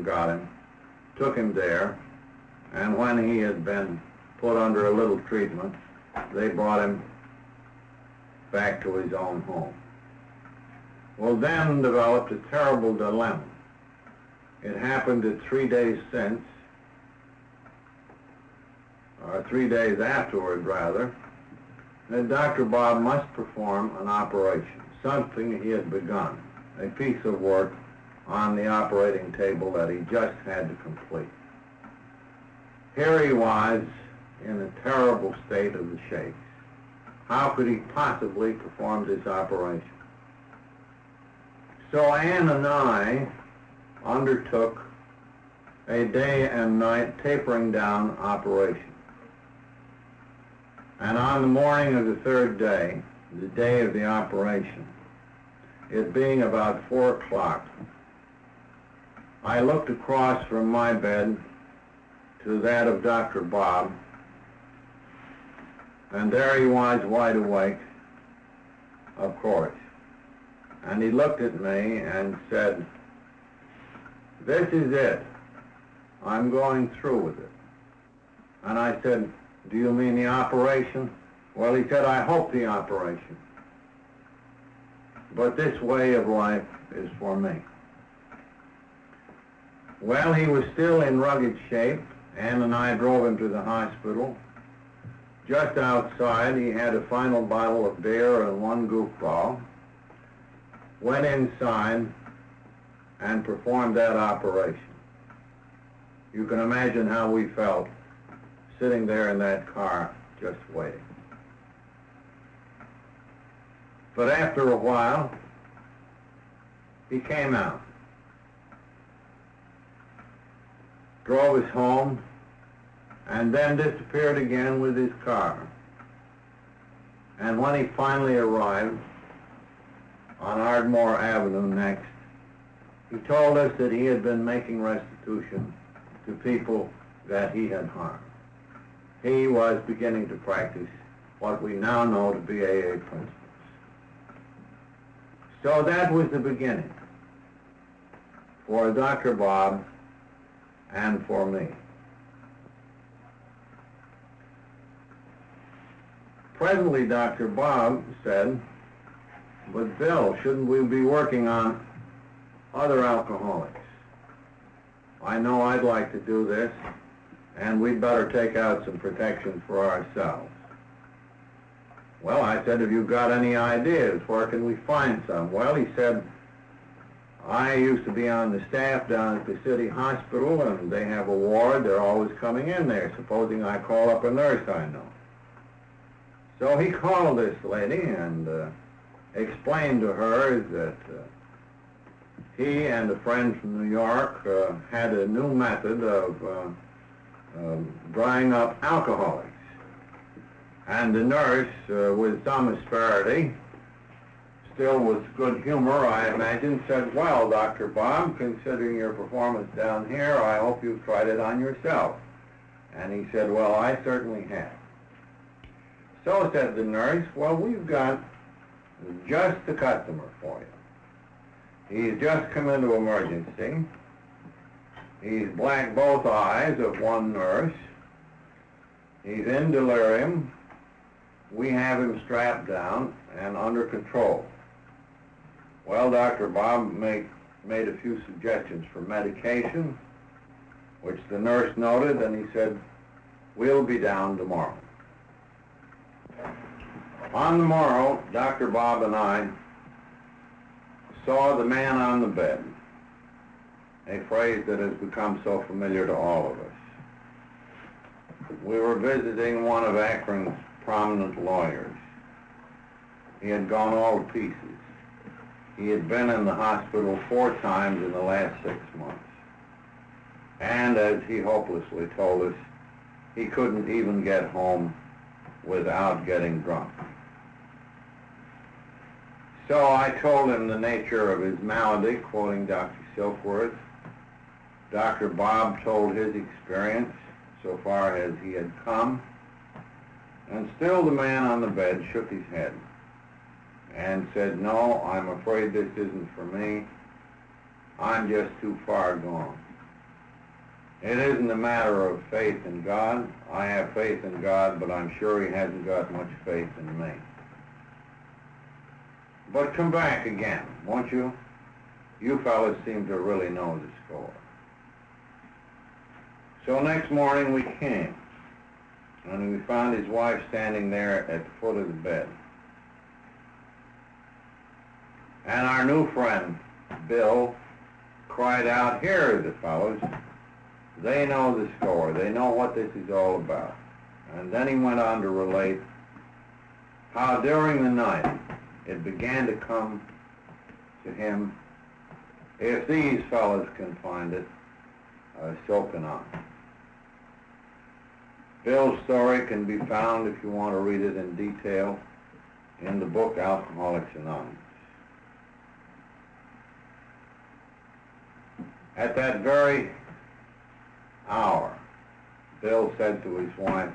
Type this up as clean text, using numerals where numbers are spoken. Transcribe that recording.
got him, took him there, and when he had been put under a little treatment, they brought him back to his own home. Well, then developed a terrible dilemma. It happened that 3 days since, or 3 days afterward rather, that Dr. Bob must perform an operation, something he had begun, a piece of work on the operating table that he just had to complete. Here he was in a terrible state of the shakes. How could he possibly perform this operation? So Ann and I undertook a day and night tapering down operation. And on the morning of the third day, the day of the operation, it being about 4 o'clock, I looked across from my bed to that of Dr. Bob, and there he was, wide awake, of course. And he looked at me and said, "This is it. I'm going through with it." And I said, "Do you mean the operation?" Well, he said, "I hope the operation. But this way of life is for me." Well, he was still in rugged shape. Ann and I drove him to the hospital. Just outside, he had a final bottle of beer and 1 goofball, went inside and performed that operation. You can imagine how we felt sitting there in that car just waiting. But after a while, he came out, drove us home, and then disappeared again with his car. And when he finally arrived on Ardmore Avenue next, he told us that he had been making restitution to people that he had harmed. He was beginning to practice what we now know to be AA principles. So that was the beginning for Dr. Bob and for me. Presently, Dr. Bob said, "But Bill, shouldn't we be working on other alcoholics? I know I'd like to do this, and we'd better take out some protection for ourselves." Well, I said, "Have you got any ideas? Where can we find some?" Well, he said, "I used to be on the staff down at the city hospital, and they have a ward. They're always coming in there. Supposing I call up a nurse I know." So he called this lady and explained to her that he and a friend from New York had a new method of drying up alcoholics. And the nurse, with some asperity, still with good humor, I imagine, said, "Well, Dr. Bob, considering your performance down here, I hope you've tried it on yourself." And he said, "Well, I certainly have." So said the nurse, "Well, we've got just the customer for you. He's just come into emergency. He's black both eyes of one nurse. He's in delirium. We have him strapped down and under control." Well, Dr. Bob made a few suggestions for medication, which the nurse noted, and he said, "We'll be down tomorrow." On the morrow, Dr. Bob and I saw the man on the bed, a phrase that has become so familiar to all of us. We were visiting one of Akron's prominent lawyers. He had gone all to pieces. He had been in the hospital 4 times in the last 6 months. And as he hopelessly told us, he couldn't even get home without getting drunk. So I told him the nature of his malady, quoting Dr. Silkworth. Dr. Bob told his experience so far as he had come, and still the man on the bed shook his head and said, "No, I'm afraid this isn't for me. I'm just too far gone." It isn't a matter of faith in God. I have faith in God, but I'm sure he hasn't got much faith in me. But come back again, won't you? You fellas seem to really know the score. So next morning we came, and we found his wife standing there at the foot of the bed. And our new friend, Bill, cried out, "Here are the fellows. They know the score. They know what this is all about." And then he went on to relate how during the night it began to come to him, if these fellows can find it, so can I. Bill's story can be found, if you want to read it in detail, in the book Alcoholics Anonymous. At that very hour, Bill said to his wife,